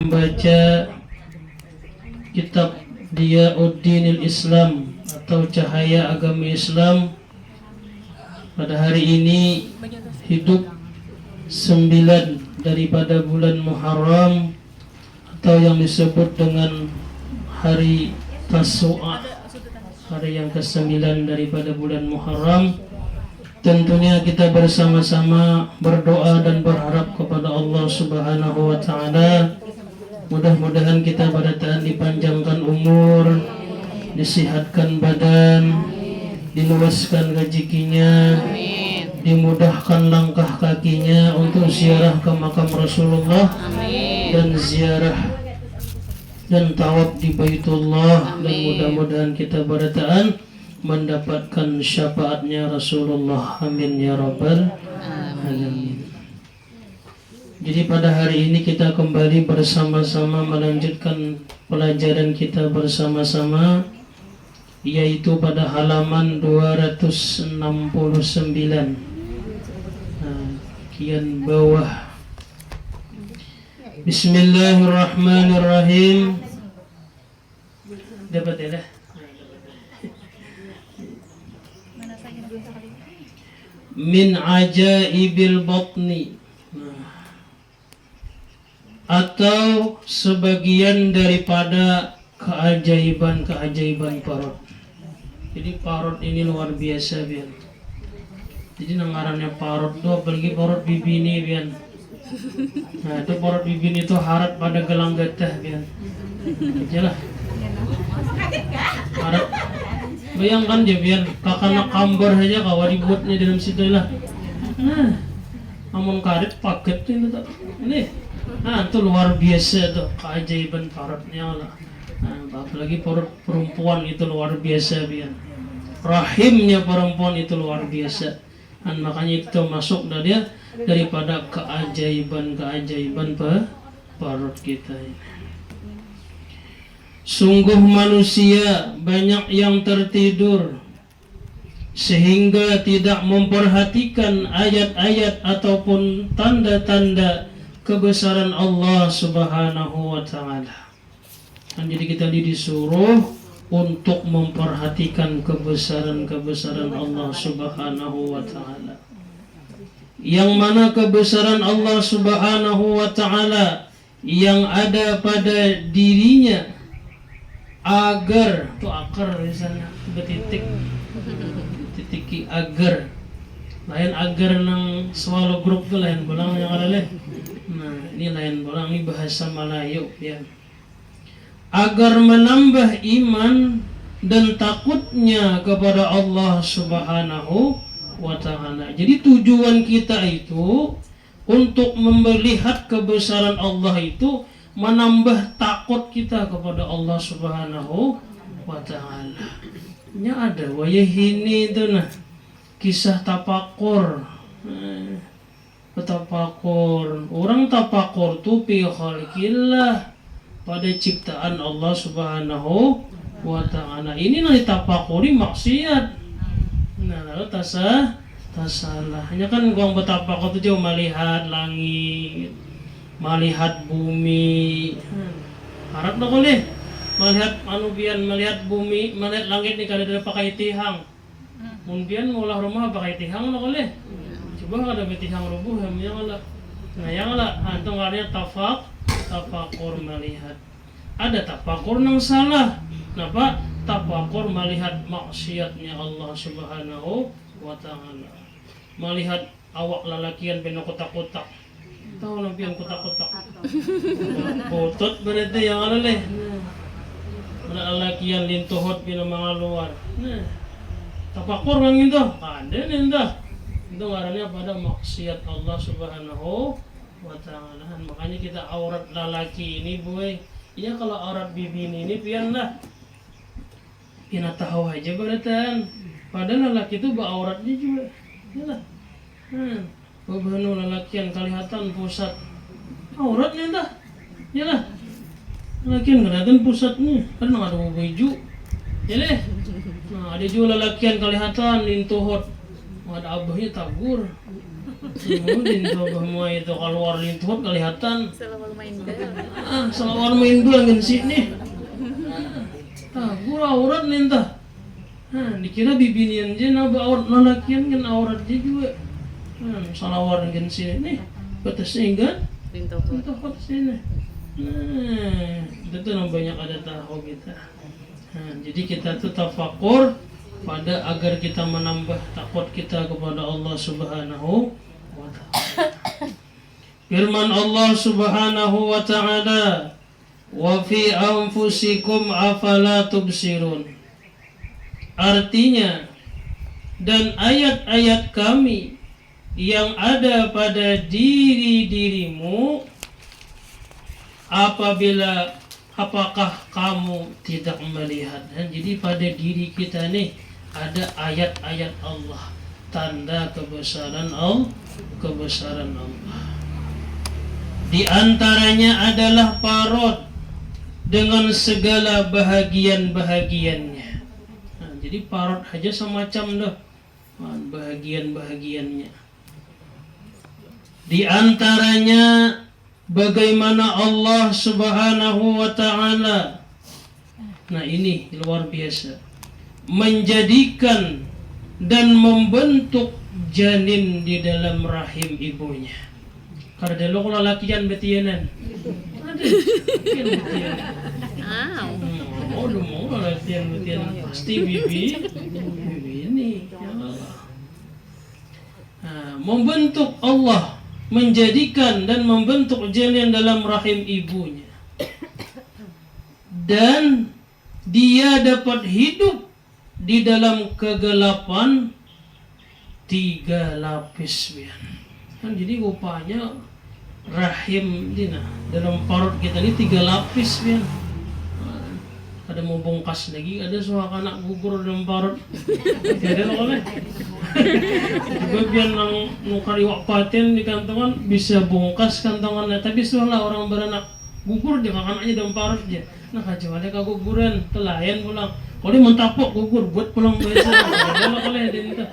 membaca kitab Diyauddinil Islam atau Cahaya Agama Islam. Pada hari ini hidup 9 daripada bulan Muharram atau yang disebut dengan hari Tasu'ah, hari yang ke-9 daripada bulan Muharram. Tentunya kita bersama-sama berdoa dan berharap kepada Allah Subhanahu wa Ta'ala, mudah-mudahan kita pada taat dipanjangkan umur, disihatkan badan, diluaskan rezekinya, dimudahkan langkah kakinya untuk ziarah ke makam Rasulullah dan ziarah dan tawaf di Baitullah. Dan mudah-mudahan kita pada taat mendapatkan syafaatnya Rasulullah. Amin ya rabbal alamin. Jadi pada hari ini kita kembali bersama-sama melanjutkan pelajaran kita bersama-sama, yaitu pada halaman 269 bagian bawah. Bismillahirrahmanirrahim. Dapat ya dah? Min ajaibil batni, atau sebagian daripada keajaiban-keajaiban parut. Jadi parut ini luar biasa bian. Jadi ngarannya parut tuh, apalagi parut bibini bian. Nah itu parut bibini itu harat pada gelang getah bian. Ajalah. Harat. Bayangkan dia biar kakak kambar saja kawa dibuatnya dalam situ lah. Nah, amun karet paket ini tak. Ini, nah itu luar biasa tuh keajaiban parutnya lah. Nah, apalagi parut perempuan itu luar biasa biar. Rahimnya perempuan itu luar biasa. Dan makanya itu masuk daripada keajaiban parut kita ini. Sungguh manusia banyak yang tertidur sehingga tidak memperhatikan ayat-ayat ataupun tanda-tanda kebesaran Allah Subhanahu wa Ta'ala. Dan jadi kita disuruh untuk memperhatikan kebesaran-kebesaran Allah Subhanahu wa Ta'ala. Yang mana kebesaran Allah Subhanahu wa Ta'ala yang ada pada dirinya, agar tuh akar di sana betitik titiki agar lain agar nang swallow group tuh lain bolang yang ada leh. Nah ini lain bolang, ini bahasa Melayu ya. Agar menambah iman dan takutnya kepada Allah Subhanahu wa Ta'ala. Jadi tujuan kita itu untuk melihat kebesaran Allah itu menambah takut kita kepada Allah Subhanahu wa Ta'ala. Ini ada wayahini itu nah kisah tapakur. Tapakur, orang tapakur tu fi khalqillah, pada ciptaan Allah Subhanahu wa Ta'ala. Ini nanti tapakuri maksiat. Nah lalu tasalah. Hanya kan gua bertapakur tu jauh melihat langit, melihat bumi. Harap nak boleh melihat manubian, melihat bumi, melihat langit ni kada ada pakai tihang. Mungkin mula rumah pakai tihang nak boleh. Coba kada betihang rubuh yang lah. Nah yang lah antung artinya tafakur melihat. Ada tafakur nang salah. Napa? Tafakur melihat maksiatnya Allah Subhanahu wa Ta'ala. Melihat awak lalakian penuh kotak-kotak. Tahu nabi yang kotak-kotak. Kotot berarti yang ala leh. Mana lalakian lintuhot pina mga luar. Nah, tapakur kang itu. Ada ninda. Itu ngarannya pada maksiat Allah Subhanahu wa Ta'ala. Makanya kita aurat lalaki ini boy. Iya kalau aurat bibini ini pian lah. Pina tahu aja beratan. Padahal lalaki itu auratnya juga. Iyalah. Babanu lalakian kelihatan pusat auratnya dah. Iyalah. Lalakian kelihatan pusatnya. Kan ada baju. Iyalah. Nah, ada juga lalakian kelihatan lintuhot. Ada abahnya tabur. Kemudian coba mau itu keluar lintuh kelihatan. Selalu main bel. Selalu main dua ngin sini. Gua aurat nih entah. Dikira bibinian aja naba aurat nalakian kan aurat aja juga. Salah warna ngin sini nih. Batasnya enggak. Lintuh. Lintuh sini. Itu tuh banyak ada tahu kita. Jadi kita tuh tafakur pada agar kita menambah takut kita kepada Allah Subhanahu wa ta'ala. Firman Allah Subhanahu wa ta'ala, wa fi anfusikum afala tubsirun. Artinya, dan ayat-ayat kami yang ada pada diri-dirimu, apakah kamu tidak melihat? Jadi pada diri kita nih ada ayat-ayat Allah, tanda kebesaran Allah. Di antaranya adalah parod dengan segala bahagian-bahagiannya. Jadi parod aja semacam dah bahagian-bahagiannya. Di antaranya bagaimana Allah Subhanahu wa ta'ala, nah ini luar biasa, menjadikan dan membentuk janin di dalam rahim ibunya. Karena lo kalau lakian betianan, mau latihan pasti bibi ini. Ya Allah. Membentuk Allah, menjadikan dan membentuk janin dalam rahim ibunya, dan dia dapat hidup di dalam kegelapan 3 lapis kan. Jadi rupanya rahim dina dalam parut kita ini 3 lapis ada mau bongkas lagi, ada suaka anak gugur dalam parut ada oleh bagian nang nukariwak paten di kantongan bisa bongkas kantongannya, tapi soalnya orang beranak gugur dia anaknya dalam parut dia, nah kacau ada keguguran telayan pulang kalau dia mentapok gugur buat pulang biasa ada oleh dia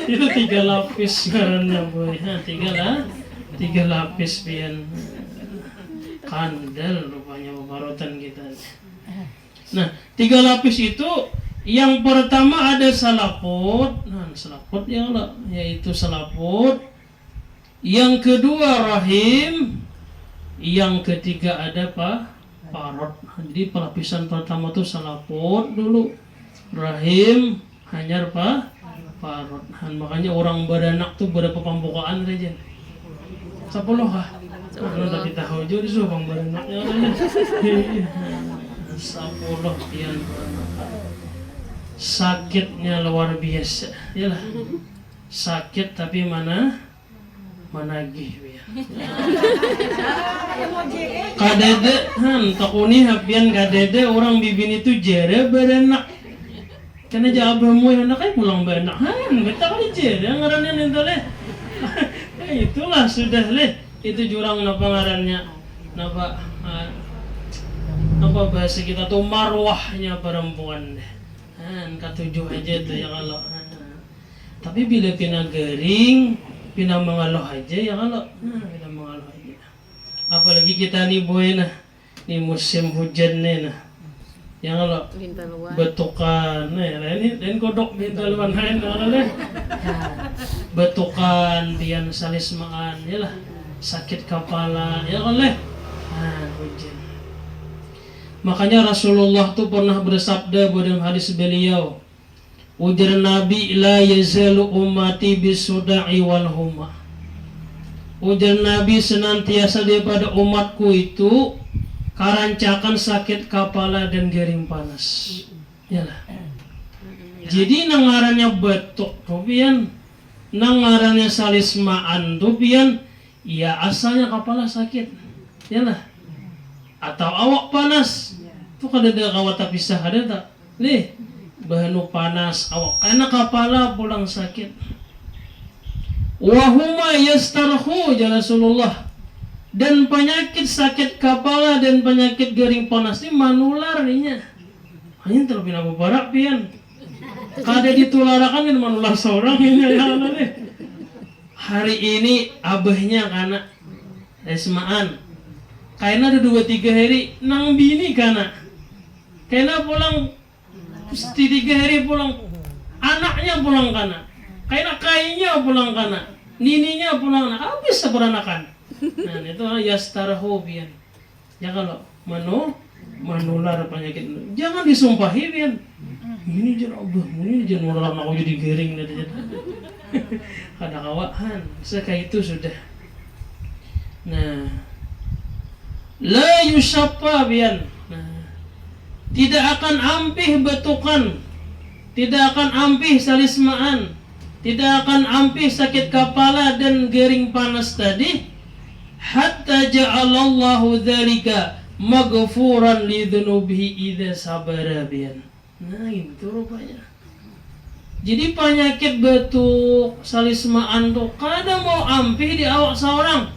itu 3 lapis karena boy, 3 lapis pian kandel rupanya parutan kita. Nah 3 lapis itu yang pertama ada salaput, salaput yaitu salaput. Yang kedua rahim, yang ketiga ada parut. Jadi pelapisan pertama itu salaput dulu, rahim, hanyar parut. Makanya orang beranak tuh berapa pembukaan aja. 10 kah? Kalau tadi tahu juga disuruh bang beranaknya 10 pian. Sakitnya luar biasa, yalah. Sakit tapi mana gih ya. Kadede takuni hapian kadede orang bibin itu jere beranak. Karena jawabanmu yang nak pulang beranak. Beta kali jere ngarannya itu leh. Itulah sudah leh. Itu jurang napa ngarannya. Napa bahasa kita tuh marwahnya perempuan deh. Ketujuh aja tuh ya kalau. Tapi bila pina gering, pina mengaluh aja ya kalau. Pina mengaluh aja. Apalagi kita nih boy nah, nih musim hujan nih nah. Ya kalau betukan, ini dan kodok bintaluan lain kalau deh. Betukan, pian salismaan, ya lah. Sakit kepala, ya kalau deh. Hujan. Makanya Rasulullah tuh pernah bersabda dalam hadis beliau, ujar Nabi, la yazalu ummati bisuda'i wal humma. Ujar Nabi senantiasa daripada umatku itu karancakan sakit kepala dan garing panas. Yalah. Jadi nangarannya betuk tupian, nangarannya salismaan tupian, ya asalnya kepala sakit. Yalah. Atau awak panas. Itu kada ada kawat pisah ada tak? Nih, bahanu panas awak karena kepala pulang sakit. Wahuma yastarhu ya Rasulullah. Dan penyakit sakit kepala dan penyakit garing panas ini manular ninya. Hanya terlebih nabu barak pian. Kada ditularakan kan manular seorang ini ya Allah nih. hari ini abahnya kana resmaan kaina ada 2-3 hari nang bini kana kaina pulang 3 hari pulang anaknya pulang kana kaina kainya pulang kana nininya pulang kana habis seperanakan. Nah itu yastarahu bian ya kalau menular penyakit jangan disumpahi bian ini jangan abah ini jangan orang aku jadi gering kada kawahan sekaya itu sudah. Nah la yusappa bian tidak akan ampih betukan, tidak akan ampih salismaan, tidak akan ampih sakit kepala dan gering panas tadi hatta ja'alallahu dzalika maghfuran li dzunubihi idza sabara bian. Nah itu rupanya. Jadi penyakit betuk salismaan tuh kada mau ampih di awak seorang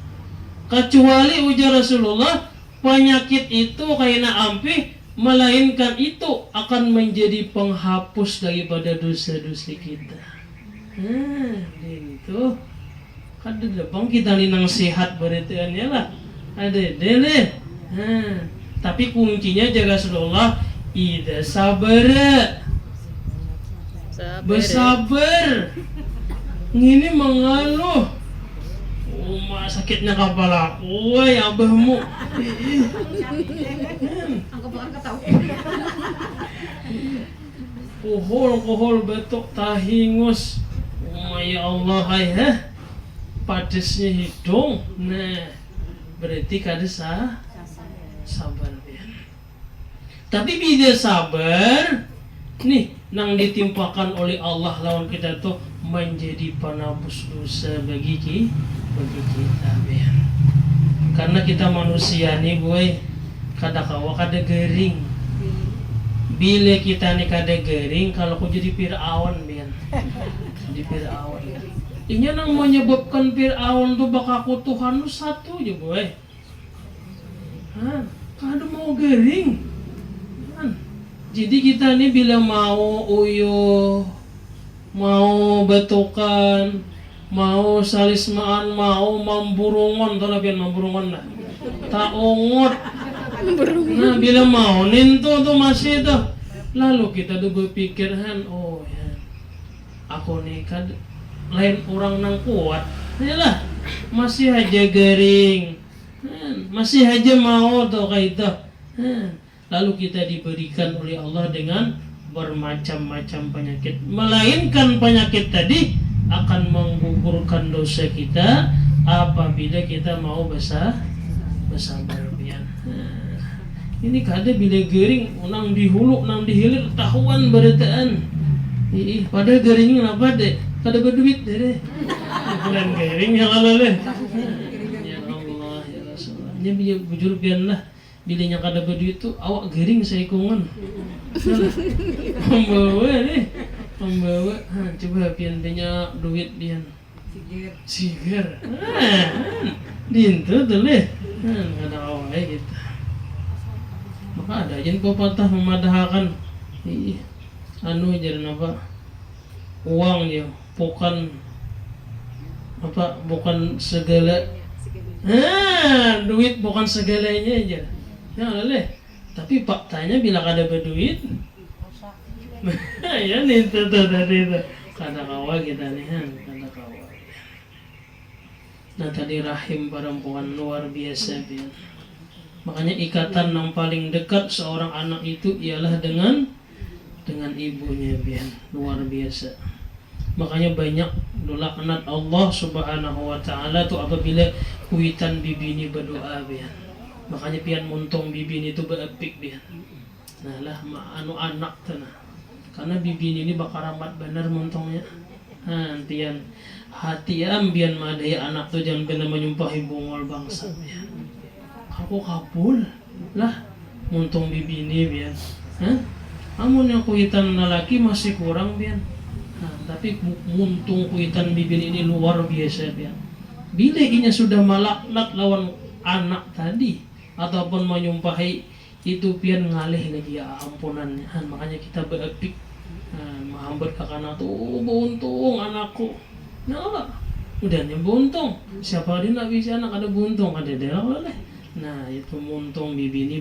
kecuali ujar Rasulullah penyakit itu kaina ampih melainkan itu akan menjadi penghapus daripada dosa-dosa kita. Nah itu kada debang kita linang sehat beritaannya lah ada deh. Nah tapi kuncinya jaga Rasulullah ida sabar bersabar ngini mengaluh sakitnya kepala woi abahmu kohol betuk tahingus ya Allah ya padesnya hidung. Nah berarti kada sabar ya. Tapi bila sabar nih nang ditimpakan oleh Allah lawan kita tuh menjadi penebus dosa bagi kita ya. Karena kita manusia nih boy kada kawa kada gering. Bila kita nih kada gering kalau aku jadi Fir'aun bian. Jadi Fir'aun. Ini nang menyebabkan Fir'aun tuh bakaku Tuhan lu satu aja boy. Kada mau gering. Jadi kita nih bila mau uyuh, mau betukan, mau salismaan, mau mamburungon, tahu bian mamburungon lah, tak ongot. Nah bila mau ninto tuh masih tuh, lalu kita tuh berpikir oh ya, aku nih kan lain orang nang kuat, lah masih aja garing, masih aja mau tuh kayak itu. Lalu kita diberikan oleh Allah dengan bermacam-macam penyakit, melainkan penyakit tadi akan menggugurkan dosa kita apabila kita mau bersabar bian. Ini kada bila gering nang dihulu nang dihilir tahuan beritaan. Pada geringnya apa deh? Kada berduit deh. Bukan gering ya kalau deh. Ya Allah ya Rasulullah. Nya biar bujur bian lah. Bilanya kada berduit tu awak gering saikungan. Membawa coba pian punya duit pian sigar dintu tuh leh kada awak gitu. Maka ada jen pepatah memadahkan anu jaran apa uang ya bukan segala duit bukan segalanya aja. Ya leh, tapi faktanya bila kada berduit, ya nih tuh tadi itu kada kawa kita nih kada kawa. Nah tadi rahim perempuan luar biasa bian. Makanya ikatan yang paling dekat seorang anak itu ialah dengan ibunya bian, luar biasa. Makanya banyak laknat Allah Subhanahu wa taala tuh apabila kuitan bibi ini berdoa bian. Makanya pian muntung bibi ini tuh beepik bian. Nah lah anu anak tanah. Karena bibi ini bakal ramat bener muntungnya. Pian hati ambian madai anak tuh jangan benar menyumpahi bungol bangsa bian. Aku kabul lah muntung bibi ini bian. Amun yang kuitan lelaki masih kurang bian. Tapi muntung kuitan bibi ini luar biasa bian. Bila inya sudah malaknat lawan anak tadi ataupun menyumpahi itu pian ngalih lagi ya ampunannya. Makanya kita beepik mahambat ke kanan tuh untung anakku. Nah udah nih buntung. Siapa dia nak bisa anak ada buntung ada dia oleh. Nah itu muntung bibi ini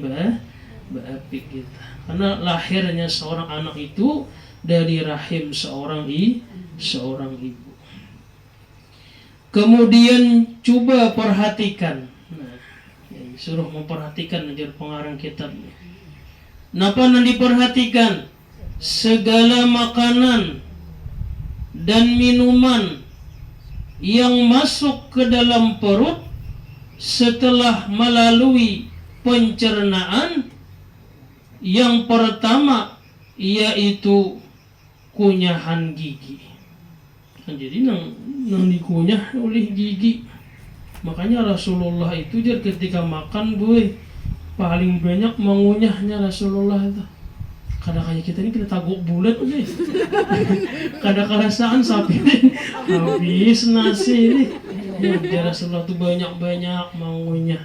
beapik kita. Karena lahirnya seorang anak itu dari rahim seorang ibu. Kemudian coba perhatikan. Nah, suruh memperhatikan ajar pengarang kitabnya. Napa yang diperhatikan? Segala makanan dan minuman yang masuk ke dalam perut setelah melalui pencernaan, yang pertama yaitu kunyahan gigi. Jadi nang dikunyah oleh gigi. Makanya Rasulullah itu ketika makan paling banyak mengunyahnya Rasulullah itu. Kadang-kadang kita ini kita taguk bulat nih. Kadang-kadang kerasaan sapi ini habis nasi ini. Ya Rasulullah itu banyak-banyak mengunyah.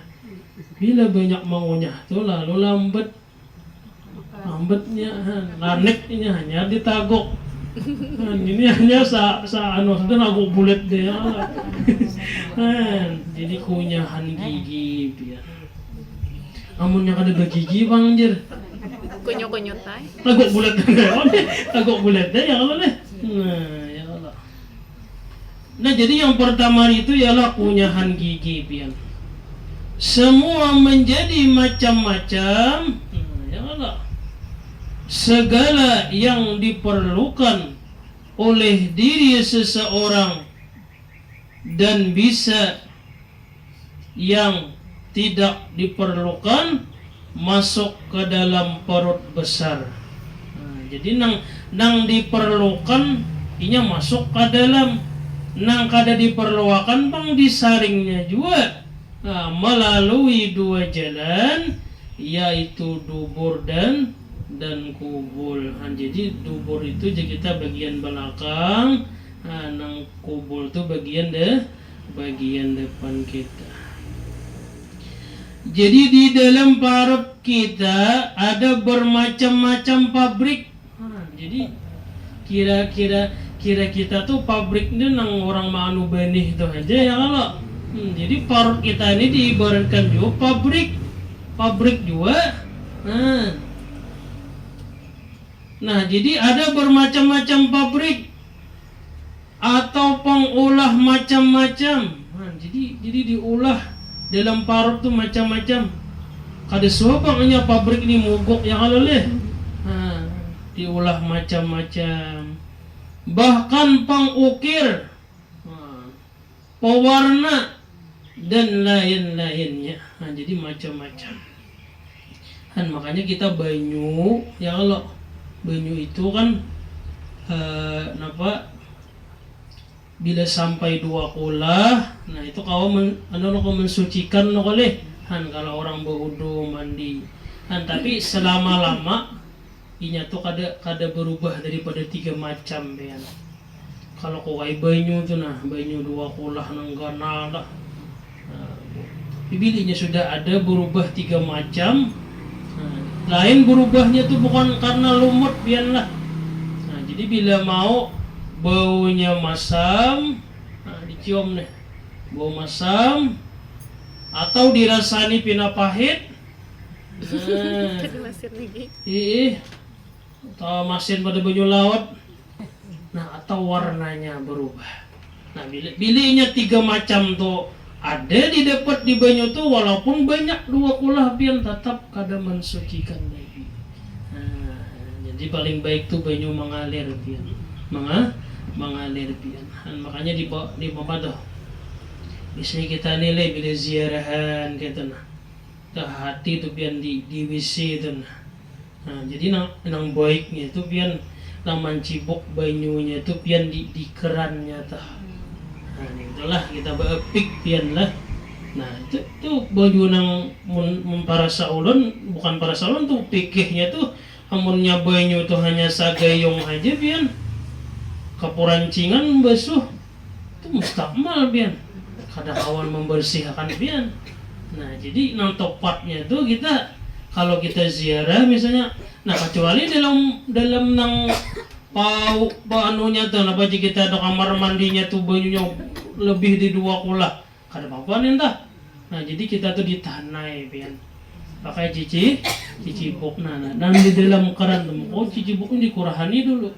Bila banyak mengunyah tuh lalu lambatnya laneknya hanya ditaguk. Ini hanya sudah naguk bulat deh. Jadi kunyahan gigi biar. Amun yang ada gigi bang jer. Kunyuk-kunyuk tay. Taguk bulat deh ya Allah deh. Nah ya Allah. Nah jadi yang pertama itu ialah kunyahan gigi pian. Semua menjadi macam-macam. Ya Allah. Segala yang diperlukan oleh diri seseorang dan bisa yang tidak diperlukan masuk ke dalam perut besar. Nah, jadi nang diperlukan inya masuk ke dalam, nang kada diperlukan bang disaringnya juga. Nah, melalui dua jalan yaitu dubur dan kubul. Nah, jadi dubur itu jadi kita bagian belakang, nang kubul itu bagian depan kita. Jadi di dalam perut kita ada bermacam-macam pabrik. Jadi kira kita tuh pabriknya nang orang manu benih itu aja ya kalau. Jadi perut kita ini diibaratkan juga pabrik juga. Nah, jadi ada bermacam-macam pabrik atau pengolah macam-macam. Nah, jadi diolah dalam parut tuh macam-macam. Kada suapangnya pabrik ini mogok yang aloleh. Nah, diolah macam-macam. Bahkan pengukir, pewarna dan lain-lainnya. Nah, jadi macam-macam. Dan makanya kita banyu, ya kalau banyu itu kan bila sampai 2 kulah, nah itu kau mensucikan no oleh kalau orang berwudu mandi. Tapi selama-lama inya tuh kada berubah daripada 3 macam bean. Kalau kau banyu tuh banyu 2 kulah nang ganal dah. Bilinya sudah ada berubah 3 macam. Lain berubahnya tuh bukan karena lumut pian lah. Nah, jadi bila mau baunya masam, dicium nih, bau masam, atau dirasani pina pahit. Atau masin pada banyu laut. Nah, atau warnanya berubah. Nah, bilinya 3 macam tuh ada didapat di banyu tuh, walaupun banyak 2 kulah pian tetap kada mensucikan lagi. Nah, jadi paling baik tuh banyu mengalir pian, mengalir pian. Makanya di Pamadoh biasanya kita nilai bila ziarahan gitu hati tuh pian di WC itu nah. Jadi nang baiknya itu pian nang mencibuk banyunya itu pian di kerannya tah. Nah, itulah kita beepik pian lah. Nah, itu baju nang para saulun, bukan para saulun tuh pikihnya tuh amunnya banyu tuh hanya sagayong aja pian. Kapurancingan basuh itu mustakmal pian. Kada kawan membersihkan pian. Nah, jadi nang topatnya tuh kita kalau kita ziarah misalnya, nah kecuali dalam nang pau anunya tuh apa kita ada kamar mandinya tuh banyunya lebih di 2 kula kada apa-apa nih entah. Nah jadi kita tuh ditanai pian pakai cicibok nah di dalam keran tuh oh ciciboknya dikurahani dulu.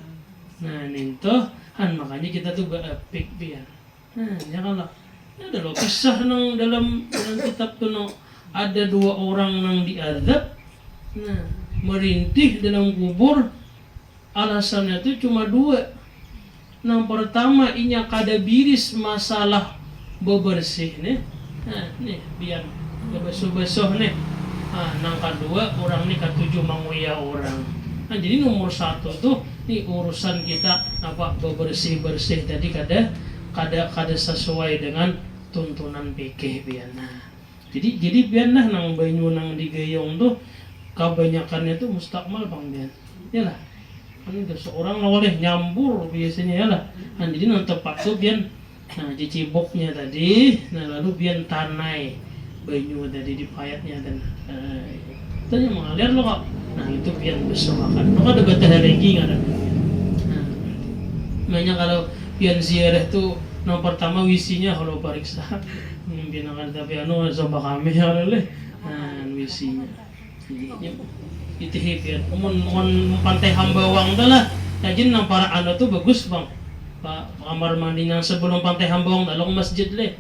Nah nih tuh makanya kita tuh beepik pian. Nah ya kalau ada loh kisah nang dalam kitab tuh no, ada 2 orang nang diadab. Nah merintih dalam kubur. Alasannya itu cuma 2. Yang pertama inya kada biris masalah bebersih nih. Nah, nih biar bebesuh-besuh nih. Nah, yang kedua orang nih ketujuh manguya orang. Nah, jadi nomor 1 tuh nih urusan kita apa bebersih-bersih tadi kada sesuai dengan tuntunan PK biar. Nah, jadi biar nah nang banyu nang digayung tuh kebanyakannya tuh mustakmal Bang Bian. Yalah. Kan seorang boleh nyambur biasanya ya lah. Nah, jadi nang tepat tuh bian nah ciciboknya tadi, nah lalu bian tanai banyu tadi dipayatnya dan tanya mengalir loh kok. Nah itu bian bersamakan. Lo ada betah lagi nggak ada? Nah, makanya kalau bian ziarah tuh yang pertama wisinya kalau periksa, bian akan tapi anu coba kami oleh, nah wisinya. Jadi, itu ya, umon pantai Hambawang tuh lah. Jadi nang para anu tuh bagus Bang. Pak kamar mandi yang sebelum pantai Hambawang dalong masjid leh.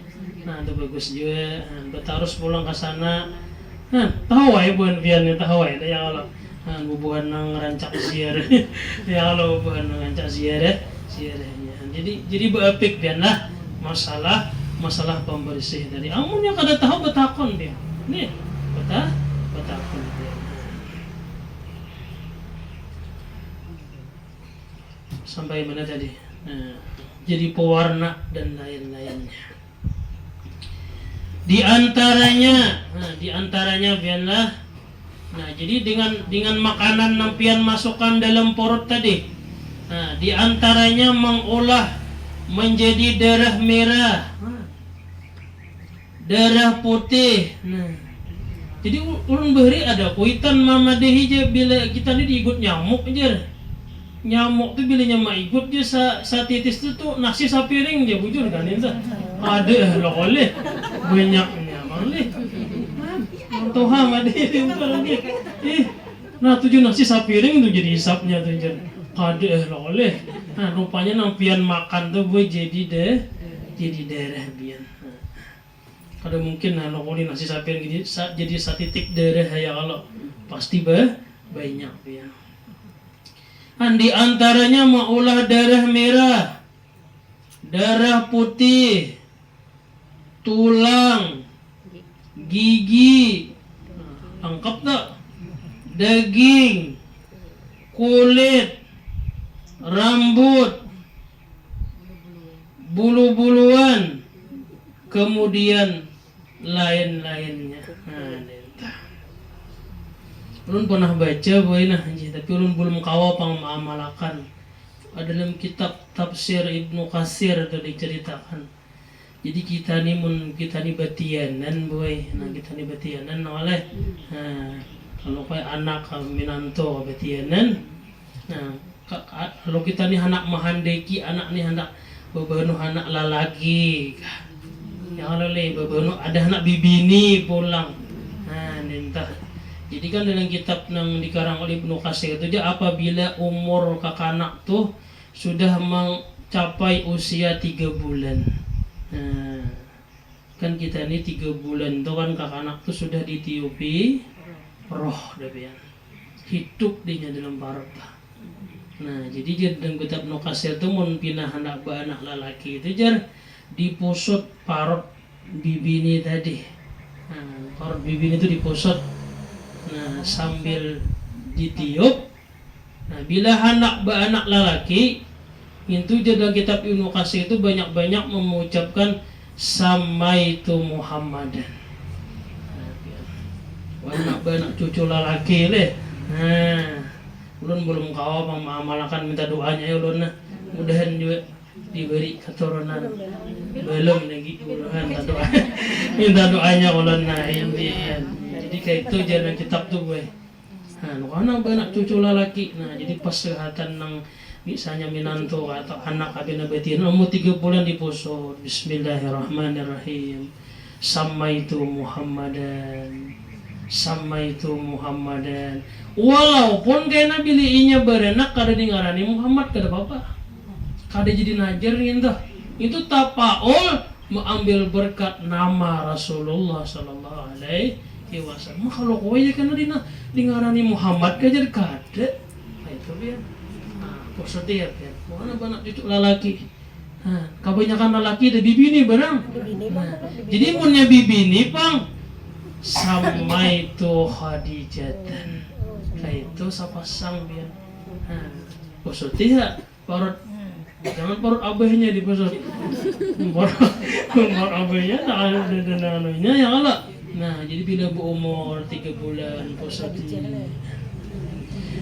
Nah itu bagus juga. Nah, harus pulang ke sana. Nah, tahu ya buan bian tahu ya ya kalau. Nah, bubuhan nang rancak ziarah. Ya kalau bubuhan nang rancak ziarahnya. Jadi beepik bian lah masalah pembersih tadi. Amunnya kada tahu betakon dia. Nih, betakon dia. Sampai mana tadi? Nah, jadi pewarna dan lain-lainnya. Di antaranya biarlah. Nah, jadi dengan makanan nampian masukkan dalam perut tadi. Nah, di antaranya mengolah menjadi darah merah, darah putih. Nah, jadi ulun beri ada kuitan mama dehi je bila kita ni diikut nyamuk je. Nyamuk tuh bila nyamuk ikut dia sa titis tuh nasi sapiring je bujur kan itu. Ada lo oleh banyaknya malih. Tuhan ada itu lagi. Nah tujuh nasi sapiring tuh jadi hisapnya tuh je. Ada lo oleh. Nah rupanya nampian makan tuh gue jadi darah bian. Kada mungkin nah lo nasi sapiring jadi satitik darah ya kalau pasti banyak bian. Di antaranya mengolah darah merah, darah putih, tulang, gigi, lengkap tak? Daging, kulit, rambut, bulu-buluan, kemudian lain-lainnya. Ulun pernah baca boy nah tapi ulun belum kawa pengamalakan. Ada dalam kitab tafsir Ibnu Katsir itu diceritakan. Jadi kita ni batianan boy. Nah kita ni batianan oleh. Kalau kayak anak minanto batianan. Nah kalau kita ni anak mahandeki anak ni hendak bebenuh anak lalaki. Ya kalau le bebenuh ada anak bibini pulang. Nah entah. Jadi kan dalam kitab yang dikarang oleh Ibnu Katsir itu dia apabila umur kakanak tuh sudah mencapai usia 3 bulan. Nah, kan kita ini 3 bulan tuh kan kakanak tuh sudah ditiupi roh debian. Hidup dia dalam parut. Nah, jadi dia dalam kitab Ibnu Katsir tuh mun pindah anak lalaki itu jar dipusut parut bibini tadi. Nah, parut bibini itu dipusut. Nah, sambil ditiup. Nah, bila anak lalaki itu dalam kitab Ibnu Katsir itu banyak-banyak mengucapkan samaitu Muhammadan. Nah, anak cucu lalaki leh. Nah, ulun belum kawa mengamalkan minta doanya ya ulun nah. Mudahan juga diberi keturunan. Belum lagi mudahan minta doanya ulun nah ini. Jadi kayak itu jalan kitab tuh gue. Nah, karena banyak cucu lalaki. Nah, jadi pas kesehatan nang misalnya minantu atau anak abina betina umur 3 bulan diposot. Bismillahirrahmanirrahim. Samaitu Muhammadan. Walaupun kena biliinya berenak kada dengarani Muhammad kada apa-apa. Kada jadi najar entah. Itu tapaul mengambil berkat nama Rasulullah sallallahu alaihi wasallam. Kalau kowe ya kana dengarani Muhammad kajar kada. Nah itu biar. Nah, posoti ya biar. Mana banyak cucu lalaki. Nah, kebanyakan lalaki ada bibini barang. Nah, jadi punya bibini pang sampai itu Khadijatan. Kayak itu sapasang biar. Nah, posoti ya parut. Jangan parut abahnya di posot. Parut abahnya tak ada dananya ya Allah. Nah, jadi bila berumur 3 bulan posoti.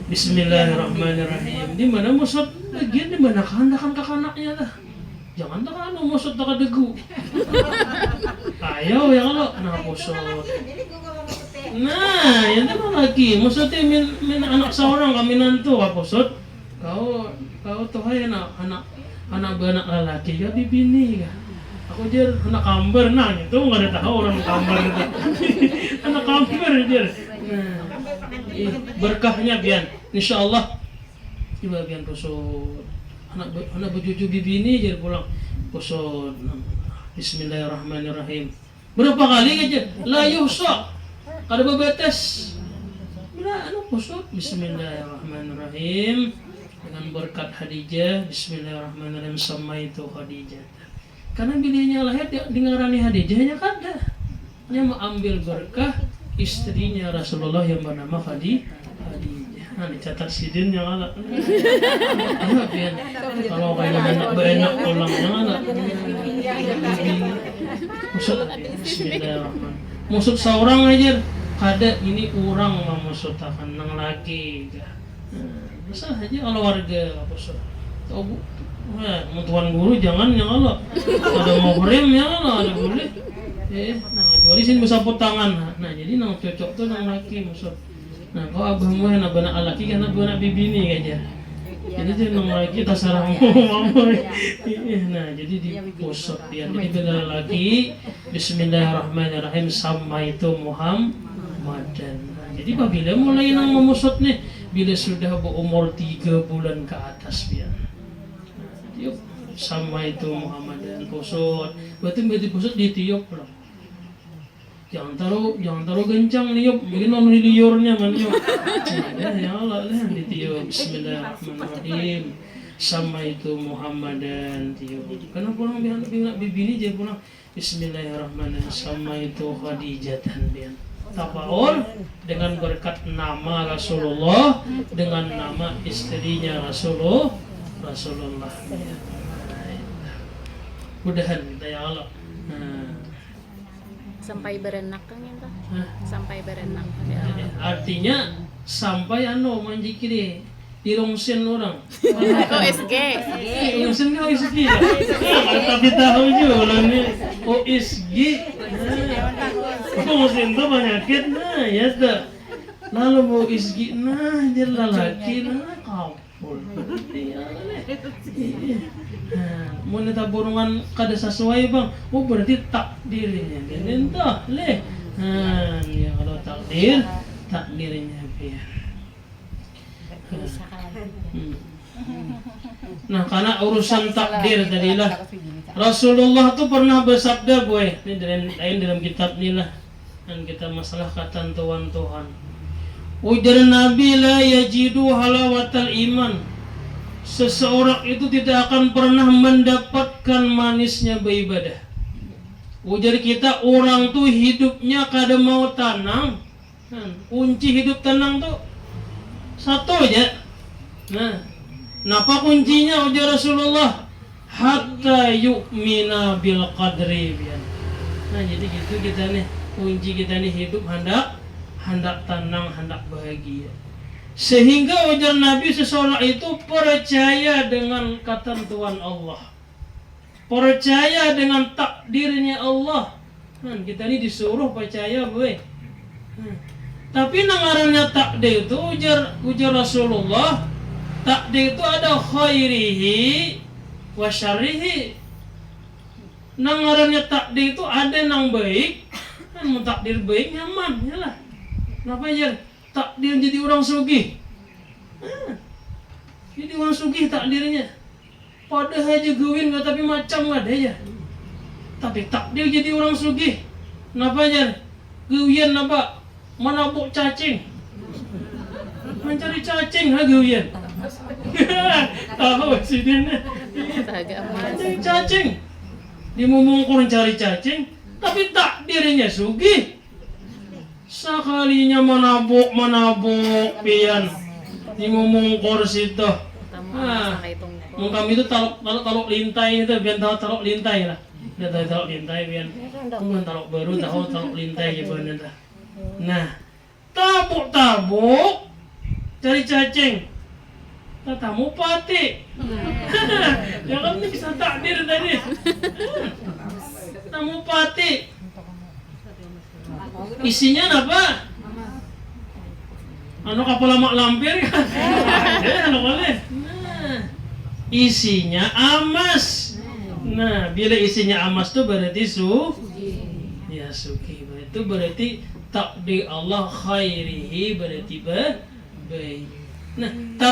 Bismillahirrahmanirrahim. Di mana posot? Lagian di mana kehendakan kanak-kanaknya lah. Jangan tak anu musut tak degu. Ayo ya kalau nah musut. Nah, yang mana lagi? Musutnya min anak seorang kami nantu apa musut? Kau tuh hai anak benak lelaki ya bibini ya. Aku jer anak kamber nah itu nggak ada tahu orang kamber itu. Anak kamber jer. Nah, berkahnya bian. Insyaallah coba bian musut. Anak berjuju bibini jadi pulang posot. Bismillahirrahmanirrahim. Berapa kali aja? La yuhsa. Kada babatas. Bila posot. Bismillahirrahmanirrahim. Dengan berkat Khadijah. Bismillahirrahmanirrahim. Samaitu Khadijah. Karena bilinya lahir dengarani Khadijahnya kada. Nya mengambil berkah istrinya Rasulullah yang bernama Khadijah. Nah, dicatat sidin yang ada. Kalau kayak berenak tulangnya ada. Bismillahirrahmanirrahim. Musut seorang aja kada ini orang mamusut akan nang lagi. Bisa aja kalau warga apa sih? Tahu tuan guru jangan yang Allah. Ada mau rem yang Allah ada boleh. Nah kecuali sini bisa tangan. Nah jadi nang cocok tuh nang laki musut. Nah, kau abahmu yang anak laki kan anak bibini aja. Jadi dia nong lagi terserah mama. Nah, jadi di pusat dia. Jadi bila lagi Bismillahirrahmanirrahim sama itu Muhammadan. Nah, jadi apabila mulai nang memusat nih, bila sudah berumur 3 bulan ke atas dia. Nah, tiup sama itu Muhammadan pusat. Berarti pusat ditiup loh. Jangan taruh gencang niup, bikin orang liurnya maniup. Ya Allah lah ditiup. Bismillahirrahmanirrahim. Sama itu Muhammadan tiup. Karena pulang bibini dia pulang. Bismillahirrahmanirrahim. Sama itu Khadijatan dia. Tapaul dengan berkat nama Rasulullah, dengan nama istrinya Rasulullah. Mudahan kita ya Allah. Nah. Sampai berenak kan ya toh? Sampai berenak. Artinya sampai manjiki deh dirongsen orang. OSG. Rongsen kan OSG. Tapi tahu juga nih OSG. Rongsen tuh penyakit nah ya tuh. Lalu OSG nah dia lelaki nah kapul. Mau neta burungan kada sesuai bang, oh berarti takdirnya dia entah leh. Ya kalau takdirnya biar. Nah karena urusan takdir tadilah Rasulullah tuh pernah bersabda boy, ini dalam kitab ni lah, dan kita masalah kata Tuhan. Ujar Nabi la yajidu halawatal iman. Seseorang itu tidak akan pernah mendapatkan manisnya beribadah. Ujar kita orang tuh hidupnya kada mau tenang. Kunci hidup tenang tuh satu aja. Nah, napa kuncinya ujar Rasulullah? Hatta yu'mina bil qadri. Nah, jadi gitu kita nih, kunci kita nih hidup hendak tenang, hendak bahagia. Sehingga ujar Nabi seseorang itu percaya dengan ketentuan Allah, percaya dengan takdirnya Allah. Kita ini disuruh percaya boy. Tapi nangarannya takdir itu ujar Rasulullah Takdir itu ada khairihi wa syarrihi. Nang ngarannya takdir itu ada nang baik, kan mau takdir baik nyaman, yalah. Kenapa ya? Takdir jadi orang sugih. Jadi orang sugih takdirnya. Padahal aja gawin nggak tapi macam nggak ada ya. Tapi takdir jadi orang sugih. Kenapa ya? Gawian apa? Menabuk cacing. Mencari cacing ha gawian. Tahu sih dia. Cacing. Dia mau mengkur cari cacing, tapi takdirnya sugih. Sekalinya menabuk pian. Dia mau mengkur situ. Kami itu talok lintai itu biar tahu lintai lah. Dia tahu lintai biar. Kemudian talok baru tahu talok lintai gitu dah. Nah, tabuk cari cacing. Tatamu pati. Ya kan ini bisa takdir tadi. Tamu pati. Isinya apa? Anu kapal mak lampir kan? Anu boleh. Nah, isinya amas. Nah, bila isinya amas tuh berarti ya suki. Itu berarti takdir Allah khairihi berarti baik. Nah,